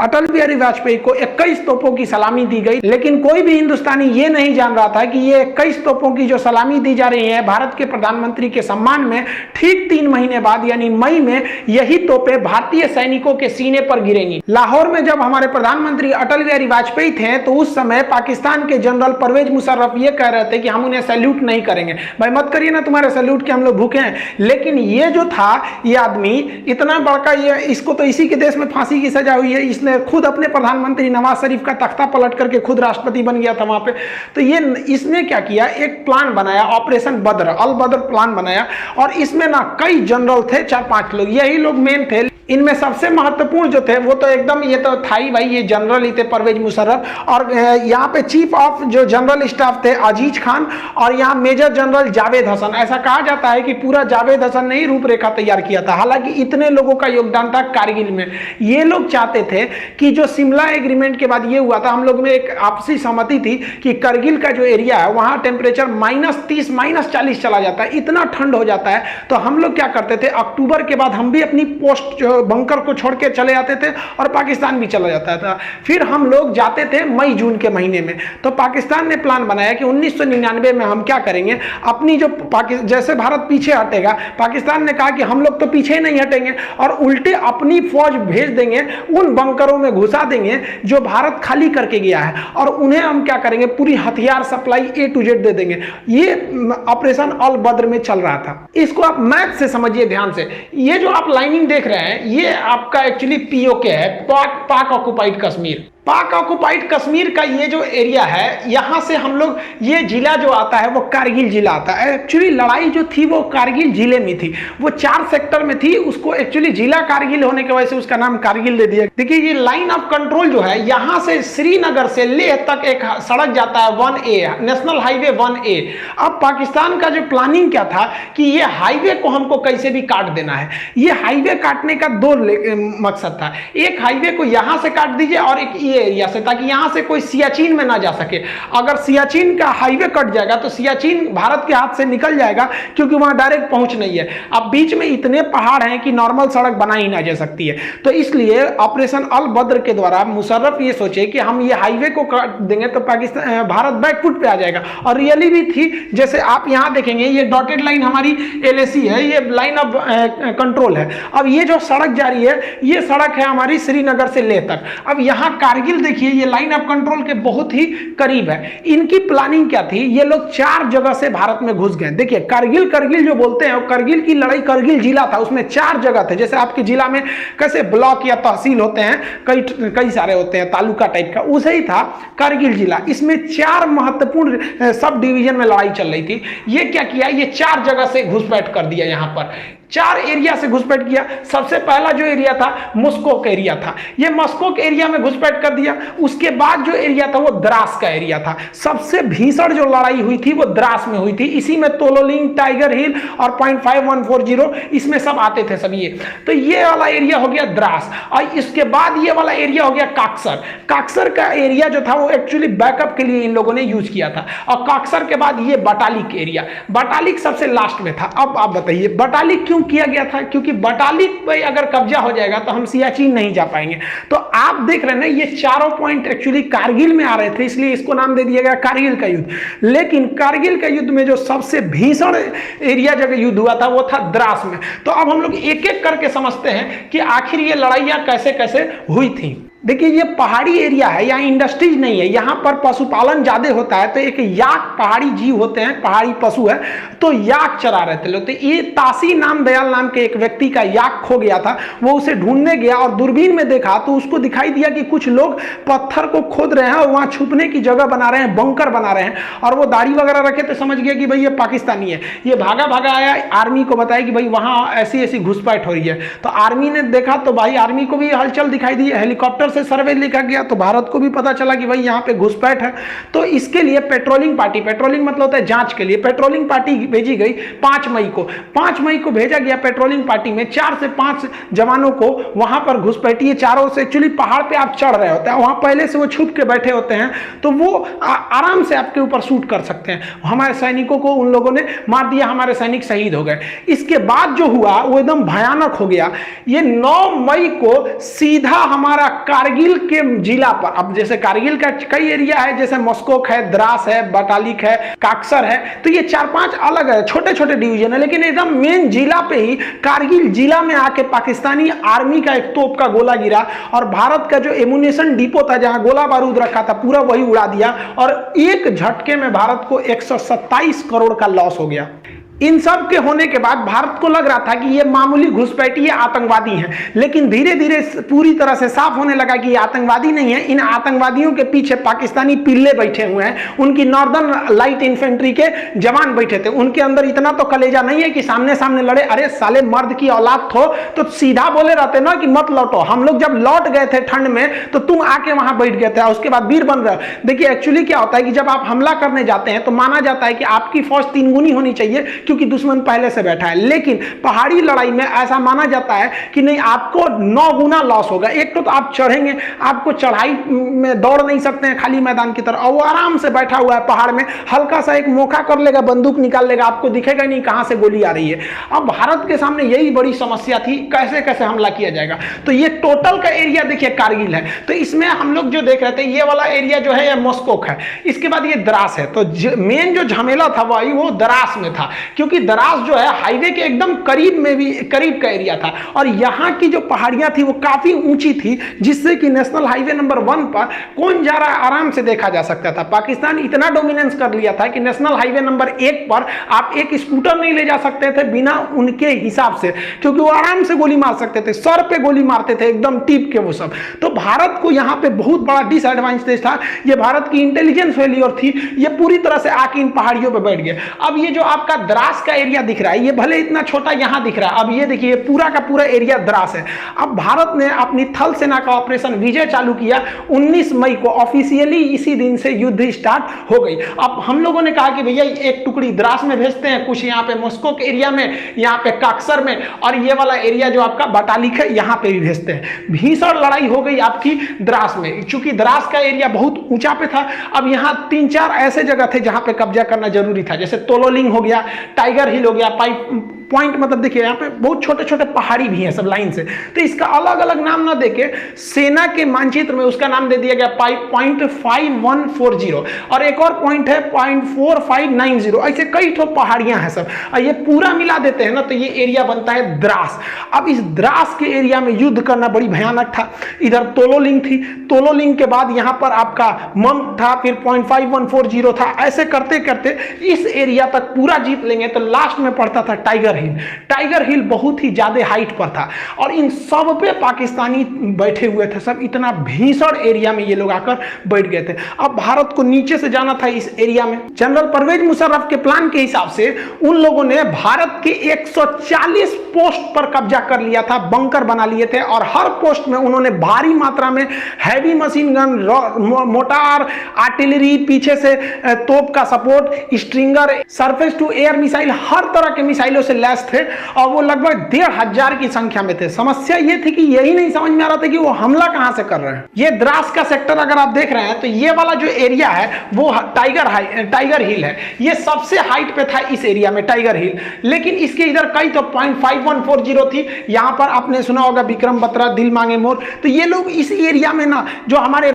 अटल बिहारी वाजपेयी को 21 तोपों की सलामी दी गई, लेकिन कोई भी हिंदुस्तानी ये नहीं जान रहा था कि ये 21 तोपों की जो सलामी दी जा रही है भारत के प्रधानमंत्री के सम्मान में, ठीक 3 महीने बाद यानी मई में यही तोपें भारतीय सैनिकों के सीने पर गिरेंगी। लाहौर में जब हमारे प्रधानमंत्री अटल बिहारी वाजपेयी थे तो उस समय पाकिस्तान के जनरल परवेज मुशर्रफ ये कह रहे थे कि हम उन्हें सैल्यूट नहीं करेंगे। भाई मत करिए ना तुम्हारे सैल्यूट के हम लोग भूखे हैं। लेकिन ये जो था, ये आदमी इतना बड़का, ये इसको तो इसी के देश में फांसी की सजा हुई है। इसने खुद अपने प्रधानमंत्री नवाज शरीफ का तख्ता पलट करके खुद राष्ट्रपति बन गया था वहां पे। तो ये इसने क्या किया, एक प्लान बनाया, ऑपरेशन बद्र, अल बद्र प्लान बनाया, और इसमें ना कई जनरल थे, 4-5 लोग, यही लोग मेन थे। इनमें सबसे महत्वपूर्ण जो थे वो तो एकदम ये तो था ही भाई, ये जनरल ही थे परवेज मुशर्रफ, और यहाँ पे चीफ ऑफ जो जनरल स्टाफ थे अजीज खान, और यहाँ मेजर जनरल जावेद हसन। ऐसा कहा जाता है कि पूरा जावेद हसन ने ही रूपरेखा तैयार किया था। हालांकि इतने लोगों का योगदान था कारगिल में। ये लोग चाहते थे कि जो शिमला एग्रीमेंट के बाद ये हुआ था, हम लोग में एक आपसी सहमति थी कि करगिल का जो एरिया है वहां टेम्परेचर -30 -40 चला जाता है, इतना ठंड हो जाता है। तो हम लोग क्या करते थे, अक्टूबर के बाद हम भी अपनी पोस्ट बंकर को छोड़ के चले जाते थे और पाकिस्तान भी चला जाता था। फिर हम लोग जाते थे मई जून के महीने में। तो पाकिस्तान ने प्लान बनाया कि 1999 में हम क्या करेंगे, अपनी जो जैसे भारत पीछे हटेगा, पाकिस्तान ने कहा कि हम लोग तो पीछे नहीं हटेंगे और उल्टे अपनी फौज भेज देंगे, उन बंकरों में घुसा देंगे जो भारत खाली करके गया है, और उन्हें हम क्या करेंगे, पूरी हथियार सप्लाई A to Z दे देंगे। ये ऑपरेशन अल बद्र में चल रहा था। इसको आप मैप से समझिए ध्यान से। ये जो आप लाइनिंग देख रहे हैं ये आपका एक्चुअली POK है, पाक ऑक्युपाइड कश्मीर। पाक ऑक्युपाइड कश्मीर का ये जो एरिया है, यहां से हम लोग, ये जिला जो आता है वो कारगिल जिला आता है। एक्चुअली लड़ाई जो थी वो कारगिल जिले में थी, वो 4 सेक्टर में थी। उसको एक्चुअली जिला कारगिल होने की वजह से उसका नाम कारगिल दे दिया। देखिए ये लाइन ऑफ कंट्रोल जो है, यहां से श्रीनगर से लेह तक एक सड़क जाता है 1A, नेशनल हाईवे 1A। अब पाकिस्तान का जो प्लानिंग क्या था कि ये हाईवे को हमको कैसे भी काट देना है। ये हाईवे काटने का 2 मकसद था। एक हाईवे को यहां से काट दीजिए और एक एरिया से, ताकि यहां से कोई सियाचिन में ना जा सके। अगर सियाचिन का हाईवे कट जाएगा तो सियाचिन भारत के हाथ से निकल जाएगा, क्योंकि वहां डायरेक्ट पहुंच नहीं है। अब बीच में इतने पहाड़ हैं कि नॉर्मल सड़क बनाई ना जा सकती है। तो इसलिए ऑपरेशन अल बद्र के द्वारा मुशर्रफ ये सोचे कि हम ये हाईवे को काट देंगे तो पाकिस्तान, भारत बैकफुट पे आ जाएगा। और रियली भी थी। जैसे आप यहां देखेंगे ये डॉटेड लाइन हमारी LAC है, ये लाइन ऑफ कंट्रोल है। अब ये जो सड़क जा रही है, ये सड़क है हमारी श्रीनगर से लेह तक। अब यहां कारगिल देखिए, ये लाइन ऑफ कंट्रोल के बहुत ही करीब है। इनकी प्लानिंग क्या थी, ये लोग 4 जगह से भारत में घुस गए। देखिए करगिल जो बोलते हैं, करगिल की लड़ाई, करगिल जिला था, उसमें 4 जगह थे। जैसे आपके जिला में कैसे ब्लॉक या तहसील होते हैं, कई सारे होते हैं, तालुका टाइप का, उसे ही था करगिल जिला। इसमें 4 महत्वपूर्ण सब डिवीजन में लड़ाई चल रही थी। ये क्या किया, ये 4 जगह से घुसपैठ कर दिया। यहां पर 4 एरिया से घुसपैठ किया। सबसे पहला जो एरिया था मस्कोक एरिया था, ये मस्कोक एरिया में घुसपैठ कर दिया। उसके बाद जो एरिया था वो द्रास का एरिया था। सबसे भीषण जो लड़ाई हुई थी वो द्रास में हुई थी। इसी में तोलोलिंग, टाइगर हिल और 0.5140 इसमें सब आते थे सब ये। तो ये वाला एरिया हो गया द्रास, और इसके बाद ये वाला एरिया हो गया काक्सर। काक्सर का एरिया जो था वो एक्चुअली बैकअप के लिए इन लोगों ने यूज किया था। और काक्सर के बाद ये बटालिक एरिया, बटालिक सबसे लास्ट में था। अब आप बताइए बटालिक क्यों किया गया था, क्योंकि बटालिक पे अगर कब्जा हो जाएगा तो हम सियाचिन नहीं जा पाएंगे। तो आप देख रहे हैं ना, ये चारों पॉइंट एक्चुअली कारगिल में आ रहे थे, इसलिए इसको नाम दे दिया गया कारगिल का युद्ध। लेकिन कारगिल का युद्ध में जो सबसे भीषण एरिया जगह युद्ध हुआ था वो था द्रास में। तो अब हम लोग एक एक करके समझते हैं कि आखिर ये लड़ाइयां कैसे कैसे हुई थी। देखिए ये पहाड़ी एरिया है, यहाँ इंडस्ट्रीज नहीं है, यहाँ पर पशुपालन ज्यादा होता है। तो एक याक पहाड़ी जीव होते हैं, पहाड़ी पशु है, तो याक चरा रहे थे लोग। तो ये तासी नाम, दयाल नाम के एक व्यक्ति का याक खो गया था। वो उसे ढूंढने गया और दूरबीन में देखा तो उसको दिखाई दिया कि कुछ लोग पत्थर को खोद रहे हैं और वहां छुपने की जगह बना रहे हैं, बंकर बना रहे हैं। और वो दाढ़ी वगैरह रखे तो समझ गया कि भाई ये पाकिस्तानी है। ये भागा भागा आया, आर्मी को बताया कि भाई वहां ऐसी ऐसी घुसपैठ हो रही है। तो आर्मी ने देखा तो भाई आर्मी को भी हलचल दिखाई दी, हेलीकॉप्टर से सर्वे लिखा गया तो भारत को भी पता चला कि भाई यहाँ पे घुसपैठ है। तो इसके लिए पेट्रोलिंग पार्टी, पेट्रोलिंग मतलब होता है जांच के लिए, पेट्रोलिंग पार्टी भेजी गई 5 मई को। 5 मई को भेजा गया पेट्रोलिंग पार्टी में 4 से 5 जवानों को वहां पर घुसपैठी। ये चारों से एक्चुअली पहाड़ पे आप चढ़ रहे होते हैं, वहां पहले से वो छुप के बैठे होते हैं, तो वो आराम से आपके ऊपर शूट कर सकते हैं। हमारे सैनिकों को उन लोगों ने मार दिया, हमारे सैनिक शहीद हो गए। इसके बाद जो हुआ वो एकदम भयानक हो गया। ये 9 मई को सीधा हमारा कारगिल के जिला पर, अब जैसे कारगिल का कई एरिया है, जैसे मस्कोक है, द्रास है, बटालिक है, काक्सर है, तो ये 4-5 अलग है, छोटे छोटे डिवीजन है, लेकिन एकदम मेन जिला पे ही कारगिल जिला में आके पाकिस्तानी आर्मी का एक तोप का गोला गिरा और भारत का जो एमुनेशन डिपो था जहां गोला बारूद रखा था पूरा वही उड़ा दिया और एक झटके में भारत को 127 करोड़ का लॉस हो गया। इन सब के होने के बाद भारत को लग रहा था कि ये मामूली घुसपैठिए आतंकवादी हैं, लेकिन धीरे धीरे पूरी तरह से साफ होने लगा कि ये आतंकवादी नहीं है। इन आतंकवादियों के पीछे पाकिस्तानी पिल्ले बैठे हुए हैं, उनकी नॉर्दर्न लाइट इन्फेंट्री के जवान बैठे थे। उनके अंदर इतना तो कलेजा नहीं है कि सामने सामने लड़े। अरे साले मर्द की औलाद थो तो सीधा बोले रहते ना कि मत लौटो। हम लोग जब लौट गए थे ठंड में तो तुम आके वहां बैठ गए थे, उसके बाद वीर बन रहे। देखिए एक्चुअली क्या होता है कि जब आप हमला करने जाते हैं तो माना जाता है कि आपकी फौज 3 गुनी होनी चाहिए क्योंकि दुश्मन पहले से बैठा है, लेकिन पहाड़ी लड़ाई में ऐसा माना जाता है कि नहीं, आपको 9 गुना लॉस होगा। एक तो आप चढ़ेंगे, आपको चढ़ाई में दौड़ नहीं सकते हैं खाली मैदान की तरह, और वो आराम से बैठा हुआ है पहाड़ में, हल्का सा एक मौका कर लेगा, बंदूक निकाल लेगा, आपको दिखेगा नहीं कहां से गोली आ रही है। अब भारत के सामने यही बड़ी समस्या थी, कैसे कैसे हमला किया जाएगा। तो ये टोटल का एरिया देखिए कारगिल है, तो इसमें हम लोग जो देख रहे थे ये वाला एरिया जो है ये मस्कोक है, इसके बाद ये द्रास है। तो मेन जो झमेला था वही वो द्रास में था, क्योंकि द्रास जो है हाईवे के एकदम करीब में भी करीब का एरिया था और यहां की जो पहाड़ियां थी वो काफी ऊंची थी, जिससे कि नेशनल हाईवे नंबर 1 पर कौन जा रहा है आराम से देखा जा सकता था। पाकिस्तान इतना डोमिनेंस कर लिया था कि नेशनल हाईवे नंबर 1 पर आप एक स्कूटर नहीं ले जा सकते थे बिना उनके हिसाब से, क्योंकि वो आराम से गोली मार सकते थे, सर पे गोली मारते थे एकदम टीप के वो सब। तो भारत को यहां पे बहुत बड़ा डिसएडवांटेज था। ये भारत की इंटेलिजेंस फेलियर थी, ये पूरी तरह से आके इन पहाड़ियों पे बैठ गए। अब ये जो आपका द्रास का एरिया दिख रहा है, ये भले इतना छोटा यहां दिख रहा है, अब ये देखिए पूरा का पूरा एरिया द्रास है। अब भारत ने अपनी थल सेना का ऑपरेशन विजय चालू किया 19 मई को, ऑफिशियली इसी दिन से युद्ध स्टार्ट हो गई। अब हम लोगों ने कहा कि भैया एक टुकड़ी द्रास में भेजते हैं, कुछ यहाँ पे मस्को के एरिया में, यहाँ पे काक्सर में, और ये वाला एरिया जो आपका बटालिक है यहाँ पे भी भेजते हैं। भीषण लड़ाई हो गई आपकी द्रास में, चूंकि द्रास का एरिया बहुत ऊंचा पे था। अब यहाँ 3-4 ऐसे जगह थे जहां पे कब्जा करना जरूरी था, जैसे तोलोलिंग हो गया, टाइगर हिल हो गया, पॉइंट मतलब देखिए यहाँ पे बहुत छोटे छोटे पहाड़ी भी हैं सब लाइन से, तो इसका अलग अलग नाम ना देके सेना के मानचित्र में उसका नाम दे दिया गया पॉइंट 5140, और एक और पॉइंट है पॉइंट 4590। ऐसे कई ठो पहाड़ियां हैं सब, और ये पूरा मिला देते हैं ना तो ये एरिया बनता है द्रास। अब इस द्रास के एरिया में युद्ध करना बड़ी भयानक था। इधर तोलोलिंग थी, तोलोलिंग के बाद यहाँ पर आपका मम था, फिर पॉइंट 5140 था। ऐसे करते करते इस एरिया तक पूरा जीत लेंगे तो लास्ट में पड़ता था टाइगर हिल। टाइगर हिल बहुत ही ज्यादा हाइट पर था और इन सब पे पाकिस्तानी बैठे हुए थे सब, इतना भीषण एरिया में ये लोग आकर बैठ गए थे। अब भारत को नीचे से जाना था इस एरिया में। जनरल परवेज मुशर्रफ के प्लान के हिसाब से उन लोगों ने भारत के 140 पोस्ट पर कब्जा कर लिया था, बंकर बना लिए थे, और हर पोस्ट में उन्होंने भारी मात्रा में heavy machine gun, mortar, artillery, पीछे से तोप का support, stringer, surface to air missile, हर तरह के मिसाइलों से लैस थे, और वो लगभग 1500 की संख्या में थे। समस्या ये थी कि यही नहीं समझ में आ रहा था कि वो हमला कहां से कर रहे हैं। ये द्रास का सेक्टर अगर आप देख रहे हैं तो ये वाला जो एरिया है वो टाइगर हिल है, ये सबसे हाइट पे था इस एरिया में टाइगर हिल, लेकिन इसके इधर कई तो पॉइंट 5140 थी। यहां पर आपने सुना होगा विक्रम बत्रा, दिल मांगे मोर, तो ये लोग इस एरिया में ना जो हमारे